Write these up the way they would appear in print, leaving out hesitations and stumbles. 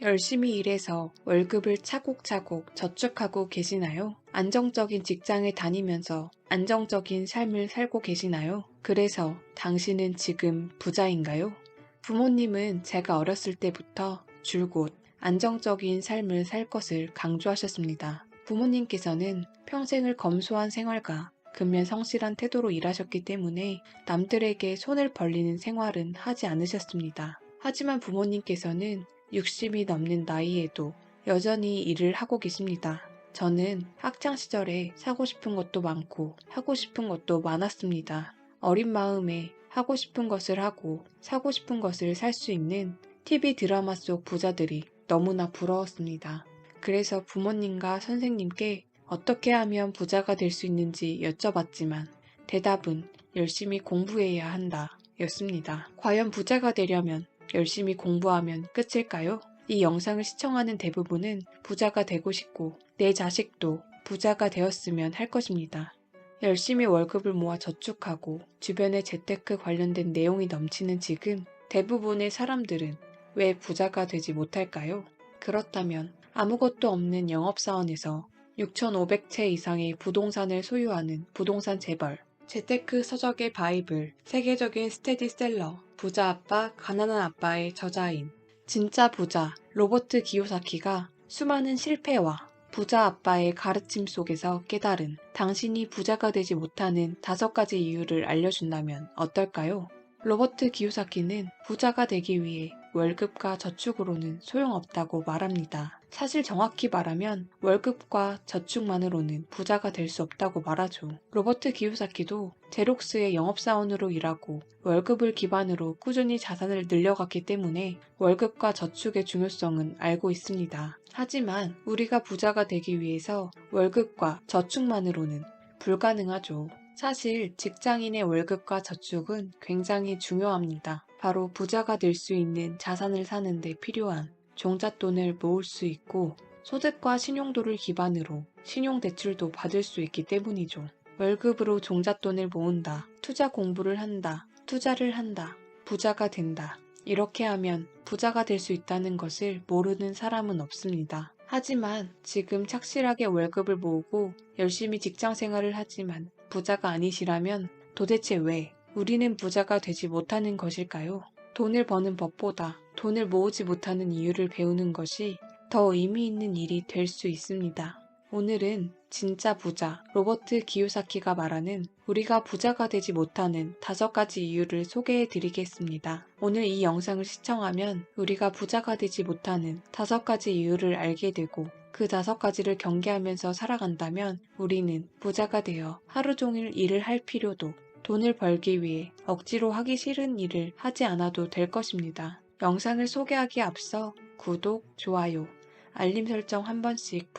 열심히 일해서 월급을 차곡차곡 저축하고 계시나요? 안정적인 직장에 다니면서 안정적인 삶을 살고 계시나요? 그래서 당신은 지금 부자인가요? 부모님은 제가 어렸을 때부터 줄곧 안정적인 삶을 살 것을 강조하셨습니다. 부모님께서는 평생을 검소한 생활과 근면성실한 태도로 일하셨기 때문에 남들에게 손을 벌리는 생활은 하지 않으셨습니다. 하지만 부모님께서는 60이 넘는 나이에도 여전히 일을 하고 계십니다. 저는 학창시절에 사고 싶은 것도 많고 하고 싶은 것도 많았습니다. 어린 마음에 하고 싶은 것을 하고 사고 싶은 것을 살 수 있는 TV 드라마 속 부자들이 너무나 부러웠습니다. 그래서 부모님과 선생님께 어떻게 하면 부자가 될 수 있는지 여쭤봤지만 대답은 열심히 공부해야 한다 였습니다. 과연 부자가 되려면 열심히 공부하면 끝일까요? 이 영상을 시청하는 대부분은 부자가 되고 싶고 내 자식도 부자가 되었으면 할 것입니다. 열심히 월급을 모아 저축하고 주변에 재테크 관련된 내용이 넘치는 지금 대부분의 사람들은 왜 부자가 되지 못할까요? 그렇다면 아무것도 없는 영업사원에서 6,500채 이상의 부동산을 소유하는 부동산 재벌, 재테크 서적의 바이블, 세계적인 스테디셀러, 부자 아빠, 가난한 아빠의 저자인 진짜 부자 로버트 기요사키가 수많은 실패와 부자 아빠의 가르침 속에서 깨달은 당신이 부자가 되지 못하는 5가지 이유를 알려준다면 어떨까요? 로버트 기요사키는 부자가 되기 위해 월급과 저축으로는 소용없다고 말합니다. 사실 정확히 말하면 월급과 저축만으로는 부자가 될 수 없다고 말하죠. 로버트 기요사키도 제록스의 영업사원으로 일하고 월급을 기반으로 꾸준히 자산을 늘려갔기 때문에 월급과 저축의 중요성은 알고 있습니다. 하지만 우리가 부자가 되기 위해서 월급과 저축만으로는 불가능하죠. 사실 직장인의 월급과 저축은 굉장히 중요합니다. 바로 부자가 될 수 있는 자산을 사는 데 필요한 종잣돈을 모을 수 있고 소득과 신용도를 기반으로 신용대출도 받을 수 있기 때문이죠. 월급으로 종잣돈을 모은다, 투자 공부를 한다, 투자를 한다, 부자가 된다. 이렇게 하면 부자가 될 수 있다는 것을 모르는 사람은 없습니다. 하지만 지금 착실하게 월급을 모으고 열심히 직장 생활을 하지만 부자가 아니시라면 도대체 왜 우리는 부자가 되지 못하는 것일까요? 돈을 버는 법보다 돈을 모으지 못하는 이유를 배우는 것이 더 의미 있는 일이 될 수 있습니다. 오늘은 진짜 부자 로버트 기요사키가 말하는 우리가 부자가 되지 못하는 5가지 이유를 소개해 드리겠습니다. 오늘 이 영상을 시청하면 우리가 부자가 되지 못하는 5가지 이유를 알게 되고 그 5가지를 경계하면서 살아간다면 우리는 부자가 되어 하루 종일 일을 할 필요도 돈을 벌기 위해 억지로 하기 싫은 일을 하지 않아도 될 것입니다. 영상을 소개하기에 앞서 구독, 좋아요, 알림 설정 한 번씩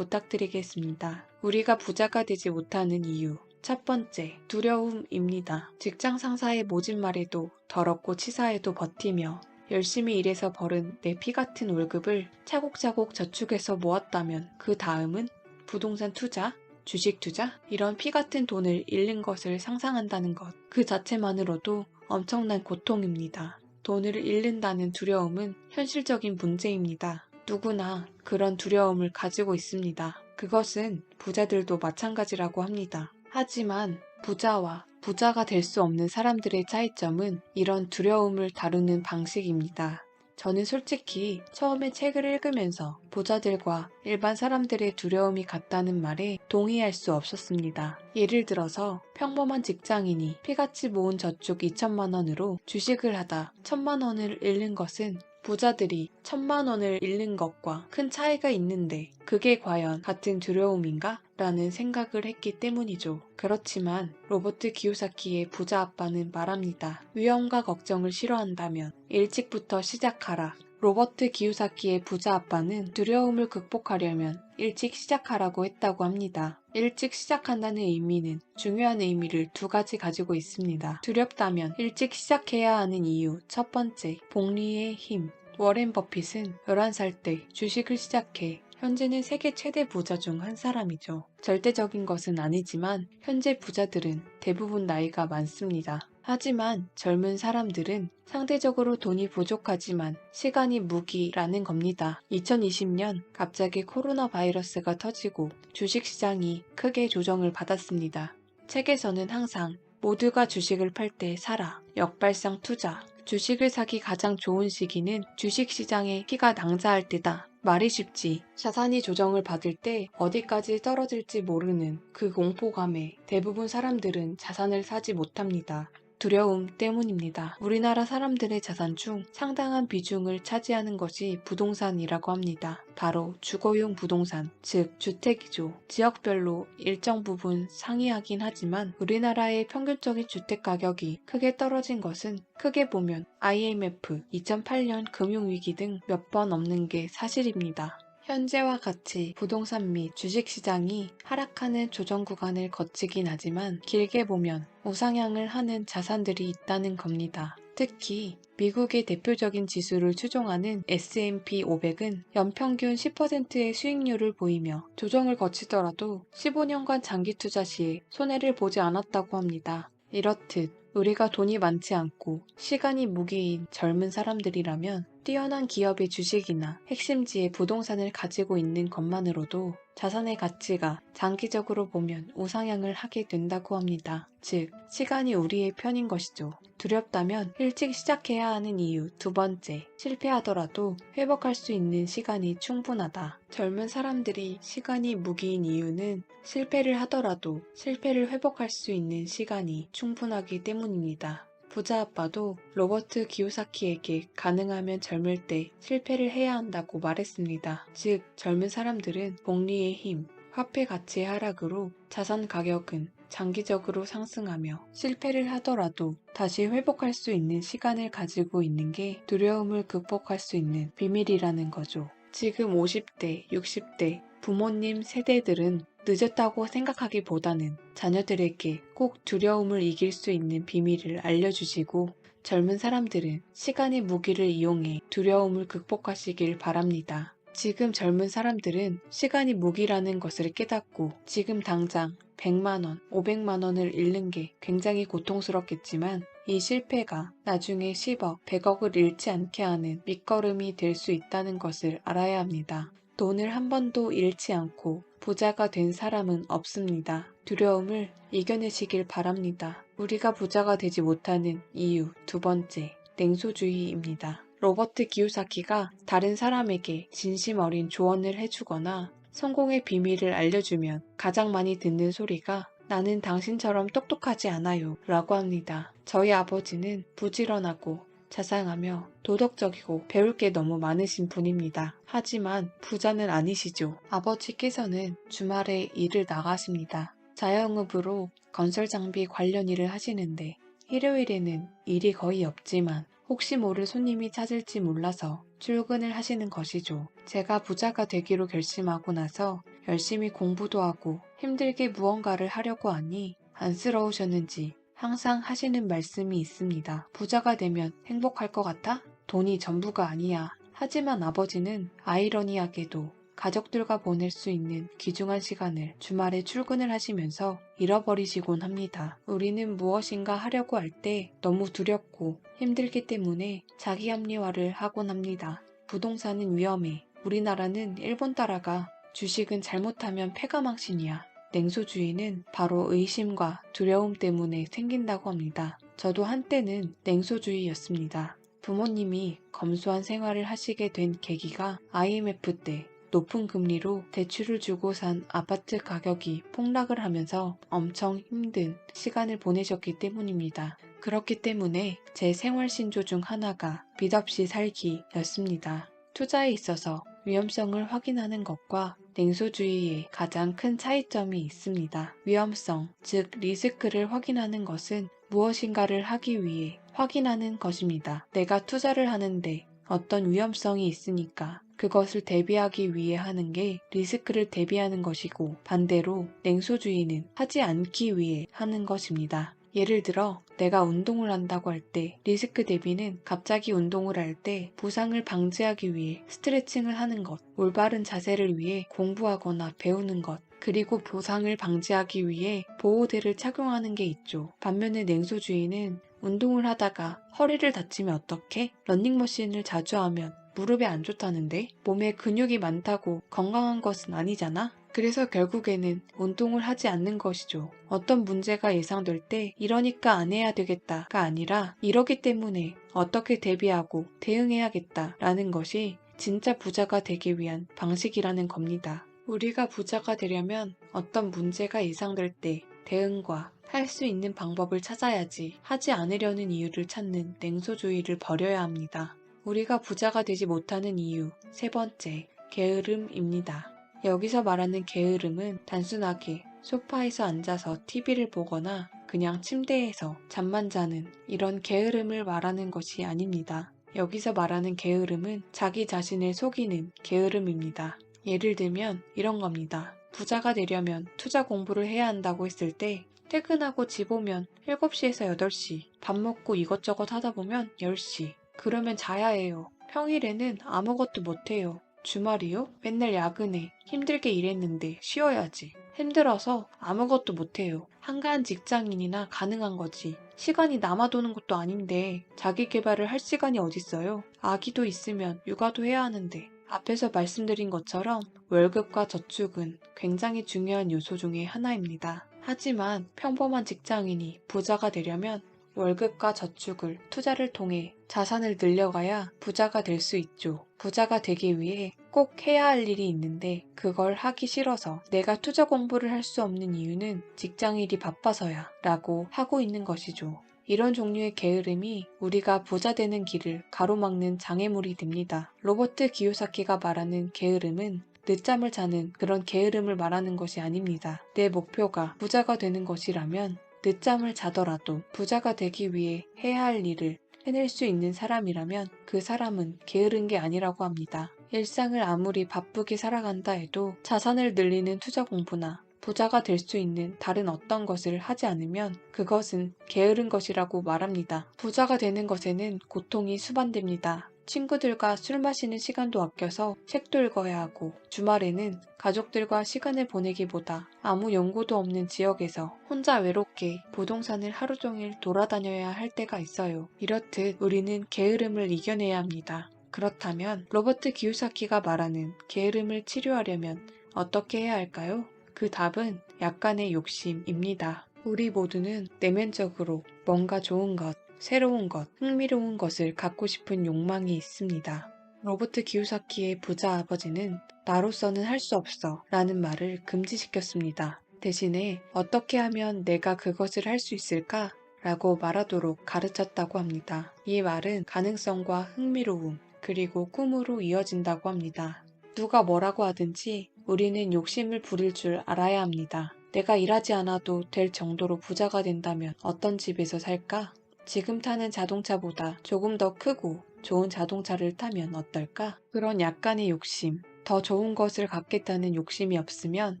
부탁드리겠습니다. 우리가 부자가 되지 못하는 이유. 첫 번째, 두려움입니다. 직장 상사의 모진 말에도 더럽고 치사해도 버티며 열심히 일해서 벌은 내 피 같은 월급을 차곡차곡 저축해서 모았다면 그 다음은 부동산 투자, 주식 투자? 이런 피 같은 돈을 잃는 것을 상상한다는 것. 그 자체만으로도 엄청난 고통입니다. 돈을 잃는다는 두려움은 현실적인 문제입니다. 누구나 그런 두려움을 가지고 있습니다. 그것은 부자들도 마찬가지라고 합니다. 하지만 부자와 부자가 될 수 없는 사람들의 차이점은 이런 두려움을 다루는 방식입니다. 저는 솔직히 처음에 책을 읽으면서 부자들과 일반 사람들의 두려움이 같다는 말에 동의할 수 없었습니다. 예를 들어서 평범한 직장인이 피같이 모은 저축 2천만 원으로 주식을 하다 1,000만 원을 잃는 것은 부자들이 1,000만 원을 잃는 것과 큰 차이가 있는데 그게 과연 같은 두려움인가? 라는 생각을 했기 때문이죠. 그렇지만 로버트 기요사키의 부자 아빠는 말합니다. 위험과 걱정을 싫어한다면 일찍부터 시작하라. 로버트 기요사키의 부자 아빠는 두려움을 극복하려면 일찍 시작하라고 했다고 합니다. 일찍 시작한다는 의미는 중요한 의미를 2가지 가지고 있습니다. 두렵다면 일찍 시작해야 하는 이유. 첫 번째, 복리의 힘. 워렌 버핏은 11살 때 주식을 시작해 현재는 세계 최대 부자 중 한 사람이죠. 절대적인 것은 아니지만 현재 부자들은 대부분 나이가 많습니다. 하지만 젊은 사람들은 상대적으로 돈이 부족하지만 시간이 무기라는 겁니다. 2020년 갑자기 코로나 바이러스가 터지고 주식시장이 크게 조정을 받았습니다. 책에서는 항상 모두가 주식을 팔 때 사라, 역발상 투자, 주식을 사기 가장 좋은 시기는 주식시장에 키가 낭자할 때다. 말이 쉽지. 자산이 조정을 받을 때 어디까지 떨어질지 모르는 그 공포감에 대부분 사람들은 자산을 사지 못합니다. 두려움 때문입니다. 우리나라 사람들의 자산 중 상당한 비중을 차지하는 것이 부동산이라고 합니다. 바로 주거용 부동산, 즉 주택이죠. 지역별로 일정 부분 상이하긴 하지만 우리나라의 평균적인 주택 가격이 크게 떨어진 것은 크게 보면 IMF, 2008년 금융위기 등 몇 번 없는 게 사실입니다. 현재와 같이 부동산 및 주식시장이 하락하는 조정 구간을 거치긴 하지만 길게 보면 우상향을 하는 자산들이 있다는 겁니다. 특히 미국의 대표적인 지수를 추종하는 S&P 500은 연평균 10%의 수익률을 보이며 조정을 거치더라도 15년간 장기 투자 시에 손해를 보지 않았다고 합니다. 이렇듯 우리가 돈이 많지 않고 시간이 무기인 젊은 사람들이라면 뛰어난 기업의 주식이나 핵심지의 부동산을 가지고 있는 것만으로도 자산의 가치가 장기적으로 보면 우상향을 하게 된다고 합니다. 즉, 시간이 우리의 편인 것이죠. 두렵다면 일찍 시작해야 하는 이유 두 번째, 실패하더라도 회복할 수 있는 시간이 충분하다. 젊은 사람들이 시간이 무기인 이유는 실패를 하더라도 실패를 회복할 수 있는 시간이 충분하기 때문입니다. 부자 아빠도 로버트 기요사키에게 가능하면 젊을 때 실패를 해야 한다고 말했습니다. 즉, 젊은 사람들은 복리의 힘, 화폐 가치의 하락으로 자산 가격은 장기적으로 상승하며 실패를 하더라도 다시 회복할 수 있는 시간을 가지고 있는 게 두려움을 극복할 수 있는 비밀이라는 거죠. 지금 50대, 60대 부모님 세대들은 늦었다고 생각하기보다는 자녀들에게 꼭 두려움을 이길 수 있는 비밀을 알려주시고 젊은 사람들은 시간의 무기를 이용해 두려움을 극복하시길 바랍니다. 지금 젊은 사람들은 시간이 무기라는 것을 깨닫고 지금 당장 100만원, 500만원을 잃는 게 굉장히 고통스럽겠지만 이 실패가 나중에 10억, 100억을 잃지 않게 하는 밑거름이 될 수 있다는 것을 알아야 합니다. 돈을 한 번도 잃지 않고 부자가 된 사람은 없습니다. 두려움을 이겨내시길 바랍니다. 우리가 부자가 되지 못하는 이유 두 번째, 냉소주의입니다. 로버트 기요사키가 다른 사람에게 진심 어린 조언을 해주거나 성공의 비밀을 알려주면 가장 많이 듣는 소리가 나는 당신처럼 똑똑하지 않아요 라고 합니다. 저희 아버지는 부지런하고 자상하며 도덕적이고 배울 게 너무 많으신 분입니다. 하지만 부자는 아니시죠. 아버지께서는 주말에 일을 나가십니다. 자영업으로 건설 장비 관련 일을 하시는데 일요일에는 일이 거의 없지만 혹시 모를 손님이 찾을지 몰라서 출근을 하시는 것이죠. 제가 부자가 되기로 결심하고 나서 열심히 공부도 하고 힘들게 무언가를 하려고 하니 안쓰러우셨는지 항상 하시는 말씀이 있습니다. 부자가 되면 행복할 것 같아? 돈이 전부가 아니야. 하지만 아버지는 아이러니하게도 가족들과 보낼 수 있는 귀중한 시간을 주말에 출근을 하시면서 잃어버리시곤 합니다. 우리는 무엇인가 하려고 할 때 너무 두렵고 힘들기 때문에 자기 합리화를 하곤 합니다. 부동산은 위험해. 우리나라는 일본 따라가. 주식은 잘못하면 패가망신이야. 냉소주의는 바로 의심과 두려움 때문에 생긴다고 합니다. 저도 한때는 냉소주의였습니다. 부모님이 검소한 생활을 하시게 된 계기가 IMF 때 높은 금리로 대출을 주고 산 아파트 가격이 폭락을 하면서 엄청 힘든 시간을 보내셨기 때문입니다. 그렇기 때문에 제 생활 신조 중 하나가 빚 없이 살기였습니다. 투자에 있어서 위험성을 확인하는 것과 냉소주의의 가장 큰 차이점이 있습니다. 위험성, 즉 리스크를 확인하는 것은 무엇인가를 하기 위해 확인하는 것입니다. 내가 투자를 하는데 어떤 위험성이 있으니까 그것을 대비하기 위해 하는 게 리스크를 대비하는 것이고 반대로 냉소주의는 하지 않기 위해 하는 것입니다. 예를 들어 내가 운동을 한다고 할 때 리스크 대비는 갑자기 운동을 할 때 부상을 방지하기 위해 스트레칭을 하는 것, 올바른 자세를 위해 공부하거나 배우는 것, 그리고 부상을 방지하기 위해 보호대를 착용하는 게 있죠. 반면에 냉소주의는 운동을 하다가 허리를 다치면 어떡해? 러닝머신을 자주 하면 무릎에 안 좋다는데? 몸에 근육이 많다고 건강한 것은 아니잖아? 그래서 결국에는 운동을 하지 않는 것이죠. 어떤 문제가 예상될 때 이러니까 안 해야 되겠다가 아니라 이러기 때문에 어떻게 대비하고 대응해야겠다 라는 것이 진짜 부자가 되기 위한 방식이라는 겁니다. 우리가 부자가 되려면 어떤 문제가 예상될 때 대응과 할 수 있는 방법을 찾아야지 하지 않으려는 이유를 찾는 냉소주의를 버려야 합니다. 우리가 부자가 되지 못하는 이유 세 번째, 게으름입니다. 여기서 말하는 게으름은 단순하게 소파에서 앉아서 TV를 보거나 그냥 침대에서 잠만 자는 이런 게으름을 말하는 것이 아닙니다. 여기서 말하는 게으름은 자기 자신을 속이는 게으름입니다. 예를 들면 이런 겁니다. 부자가 되려면 투자 공부를 해야 한다고 했을 때 퇴근하고 집 오면 7시에서 8시, 밥 먹고 이것저것 하다 보면 10시. 그러면 자야 해요. 평일에는 아무것도 못해요. 주말이요? 맨날 야근해. 힘들게 일했는데 쉬어야지. 힘들어서 아무것도 못해요. 한가한 직장인이나 가능한 거지. 시간이 남아도는 것도 아닌데 자기 개발을 할 시간이 어딨어요. 아기도 있으면 육아도 해야 하는데. 앞에서 말씀드린 것처럼 월급과 저축은 굉장히 중요한 요소 중에 하나입니다. 하지만 평범한 직장인이 부자가 되려면 월급과 저축을 투자를 통해 자산을 늘려가야 부자가 될 수 있죠. 부자가 되기 위해 꼭 해야 할 일이 있는데 그걸 하기 싫어서 내가 투자 공부를 할 수 없는 이유는 직장일이 바빠서야 라고 하고 있는 것이죠. 이런 종류의 게으름이 우리가 부자 되는 길을 가로막는 장애물이 됩니다. 로버트 기요사키가 말하는 게으름은 늦잠을 자는 그런 게으름을 말하는 것이 아닙니다. 내 목표가 부자가 되는 것이라면 늦잠을 자더라도 부자가 되기 위해 해야 할 일을 해낼 수 있는 사람이라면 그 사람은 게으른 게 아니라고 합니다. 일상을 아무리 바쁘게 살아간다 해도 자산을 늘리는 투자 공부나 부자가 될 수 있는 다른 어떤 것을 하지 않으면 그것은 게으른 것이라고 말합니다. 부자가 되는 것에는 고통이 수반됩니다. 친구들과 술 마시는 시간도 아껴서 책도 읽어야 하고 주말에는 가족들과 시간을 보내기보다 아무 연고도 없는 지역에서 혼자 외롭게 부동산을 하루 종일 돌아다녀야 할 때가 있어요. 이렇듯 우리는 게으름을 이겨내야 합니다. 그렇다면 로버트 기요사키가 말하는 게으름을 치료하려면 어떻게 해야 할까요? 그 답은 약간의 욕심입니다. 우리 모두는 내면적으로 뭔가 좋은 것, 새로운 것, 흥미로운 것을 갖고 싶은 욕망이 있습니다. 로버트 기요사키의 부자 아버지는 나로서는 할 수 없어 라는 말을 금지시켰습니다. 대신에 어떻게 하면 내가 그것을 할 수 있을까? 라고 말하도록 가르쳤다고 합니다. 이 말은 가능성과 흥미로움, 그리고 꿈으로 이어진다고 합니다. 누가 뭐라고 하든지 우리는 욕심을 부릴 줄 알아야 합니다. 내가 일하지 않아도 될 정도로 부자가 된다면 어떤 집에서 살까? 지금 타는 자동차보다 조금 더 크고 좋은 자동차를 타면 어떨까? 그런 약간의 욕심, 더 좋은 것을 갖겠다는 욕심이 없으면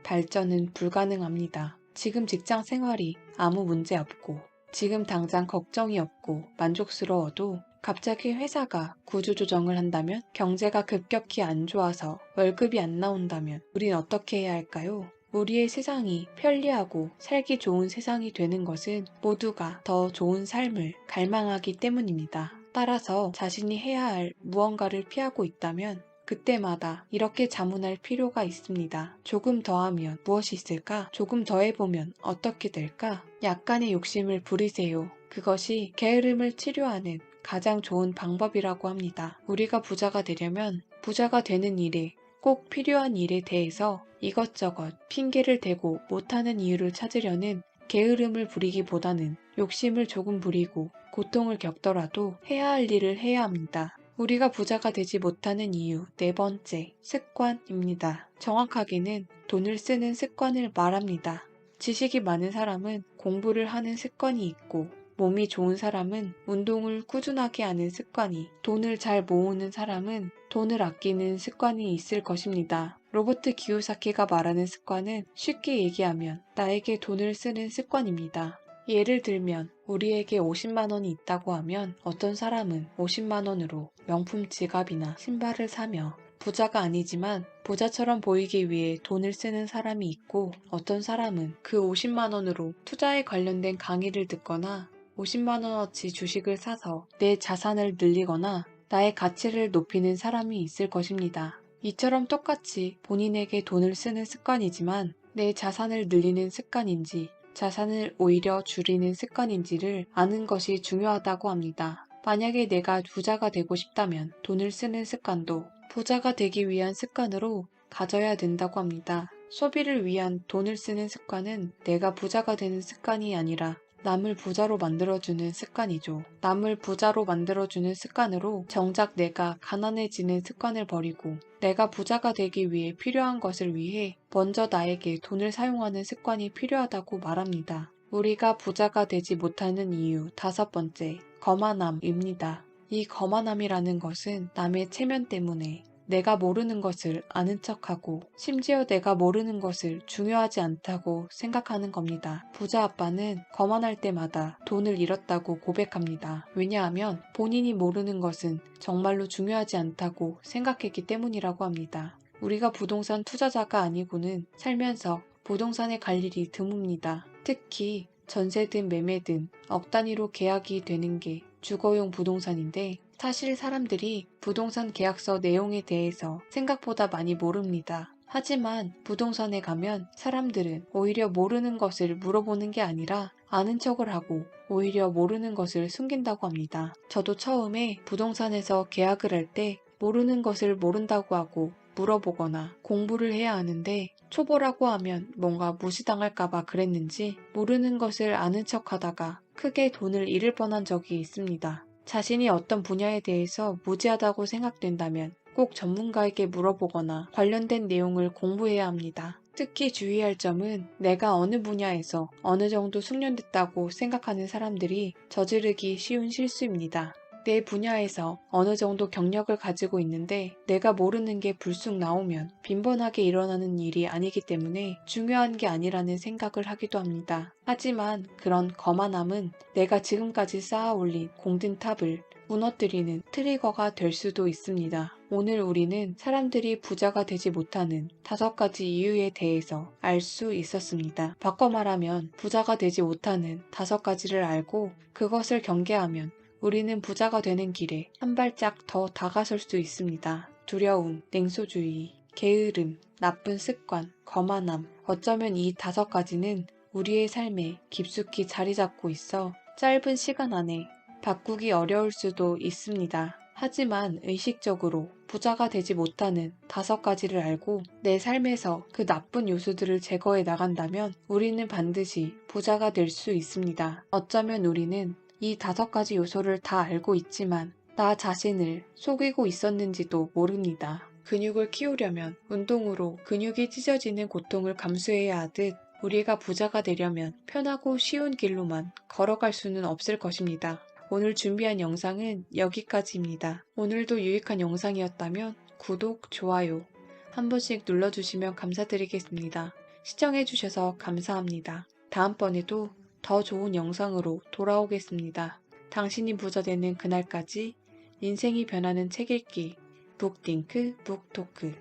발전은 불가능합니다. 지금 직장 생활이 아무 문제 없고 지금 당장 걱정이 없고 만족스러워도 갑자기 회사가 구조조정을 한다면, 경제가 급격히 안 좋아서 월급이 안 나온다면 우린 어떻게 해야 할까요? 우리의 세상이 편리하고 살기 좋은 세상이 되는 것은 모두가 더 좋은 삶을 갈망하기 때문입니다. 따라서 자신이 해야 할 무언가를 피하고 있다면 그때마다 이렇게 자문할 필요가 있습니다. 조금 더 하면 무엇이 있을까? 조금 더 해보면 어떻게 될까? 약간의 욕심을 부리세요. 그것이 게으름을 치료하는 가장 좋은 방법이라고 합니다. 우리가 부자가 되려면 부자가 되는 일에 꼭 필요한 일에 대해서 이것저것 핑계를 대고 못하는 이유를 찾으려는 게으름을 부리기보다는 욕심을 조금 부리고 고통을 겪더라도 해야 할 일을 해야 합니다. 우리가 부자가 되지 못하는 이유 네 번째, 습관입니다. 정확하게는 돈을 쓰는 습관을 말합니다. 지식이 많은 사람은 공부를 하는 습관이 있고 몸이 좋은 사람은 운동을 꾸준하게 하는 습관이, 돈을 잘 모으는 사람은 돈을 아끼는 습관이 있을 것입니다. 로버트 기요사키가 말하는 습관은 쉽게 얘기하면 나에게 돈을 쓰는 습관입니다. 예를 들면 우리에게 50만 원이 있다고 하면 어떤 사람은 50만 원으로 명품 지갑이나 신발을 사며 부자가 아니지만 부자처럼 보이기 위해 돈을 쓰는 사람이 있고, 어떤 사람은 그 50만 원으로 투자에 관련된 강의를 듣거나 50만 원어치 주식을 사서 내 자산을 늘리거나 나의 가치를 높이는 사람이 있을 것입니다. 이처럼 똑같이 본인에게 돈을 쓰는 습관이지만 내 자산을 늘리는 습관인지 자산을 오히려 줄이는 습관인지를 아는 것이 중요하다고 합니다. 만약에 내가 부자가 되고 싶다면 돈을 쓰는 습관도 부자가 되기 위한 습관으로 가져야 된다고 합니다. 소비를 위한 돈을 쓰는 습관은 내가 부자가 되는 습관이 아니라 남을 부자로 만들어주는 습관이죠. 남을 부자로 만들어주는 습관으로 정작 내가 가난해지는 습관을 버리고 내가 부자가 되기 위해 필요한 것을 위해 먼저 나에게 돈을 사용하는 습관이 필요하다고 말합니다. 우리가 부자가 되지 못하는 이유 5번째, 거만함입니다. 이 거만함이라는 것은 남의 체면 때문에 내가 모르는 것을 아는 척하고 심지어 내가 모르는 것을 중요하지 않다고 생각하는 겁니다. 부자 아빠는 거만할 때마다 돈을 잃었다고 고백합니다. 왜냐하면 본인이 모르는 것은 정말로 중요하지 않다고 생각했기 때문이라고 합니다. 우리가 부동산 투자자가 아니고는 살면서 부동산에 갈 일이 드뭅니다. 특히 전세든 매매든 억 단위로 계약이 되는 게 주거용 부동산인데 사실 사람들이 부동산 계약서 내용에 대해서 생각보다 많이 모릅니다. 하지만 부동산에 가면 사람들은 오히려 모르는 것을 물어보는 게 아니라 아는 척을 하고 오히려 모르는 것을 숨긴다고 합니다. 저도 처음에 부동산에서 계약을 할 때 모르는 것을 모른다고 하고 물어보거나 공부를 해야 하는데 초보라고 하면 뭔가 무시당할까봐 그랬는지 모르는 것을 아는 척 하다가 크게 돈을 잃을 뻔한 적이 있습니다. 자신이 어떤 분야에 대해서 무지하다고 생각된다면 꼭 전문가에게 물어보거나 관련된 내용을 공부해야 합니다. 특히 주의할 점은 내가 어느 분야에서 어느 정도 숙련됐다고 생각하는 사람들이 저지르기 쉬운 실수입니다. 내 분야에서 어느 정도 경력을 가지고 있는데 내가 모르는 게 불쑥 나오면 빈번하게 일어나는 일이 아니기 때문에 중요한 게 아니라는 생각을 하기도 합니다. 하지만 그런 거만함은 내가 지금까지 쌓아 올린 공든탑을 무너뜨리는 트리거가 될 수도 있습니다. 오늘 우리는 사람들이 부자가 되지 못하는 5가지 이유에 대해서 알 수 있었습니다. 바꿔 말하면 부자가 되지 못하는 5가지를 알고 그것을 경계하면 우리는 부자가 되는 길에 한 발짝 더 다가설 수 있습니다. 두려움, 냉소주의, 게으름, 나쁜 습관, 거만함. 어쩌면 이 5가지는 우리의 삶에 깊숙이 자리 잡고 있어 짧은 시간 안에 바꾸기 어려울 수도 있습니다. 하지만 의식적으로 부자가 되지 못하는 5가지를 알고 내 삶에서 그 나쁜 요소들을 제거해 나간다면 우리는 반드시 부자가 될 수 있습니다. 어쩌면 우리는 이 5가지 요소를 다 알고 있지만 나 자신을 속이고 있었는지도 모릅니다. 근육을 키우려면 운동으로 근육이 찢어지는 고통을 감수해야 하듯 우리가 부자가 되려면 편하고 쉬운 길로만 걸어갈 수는 없을 것입니다. 오늘 준비한 영상은 여기까지입니다. 오늘도 유익한 영상이었다면 구독, 좋아요 한 번씩 눌러주시면 감사드리겠습니다. 시청해주셔서 감사합니다. 다음번에도 더 좋은 영상으로 돌아오겠습니다. 당신이 부자 되는 그날까지 인생이 변하는 책 읽기 북딩크 북토크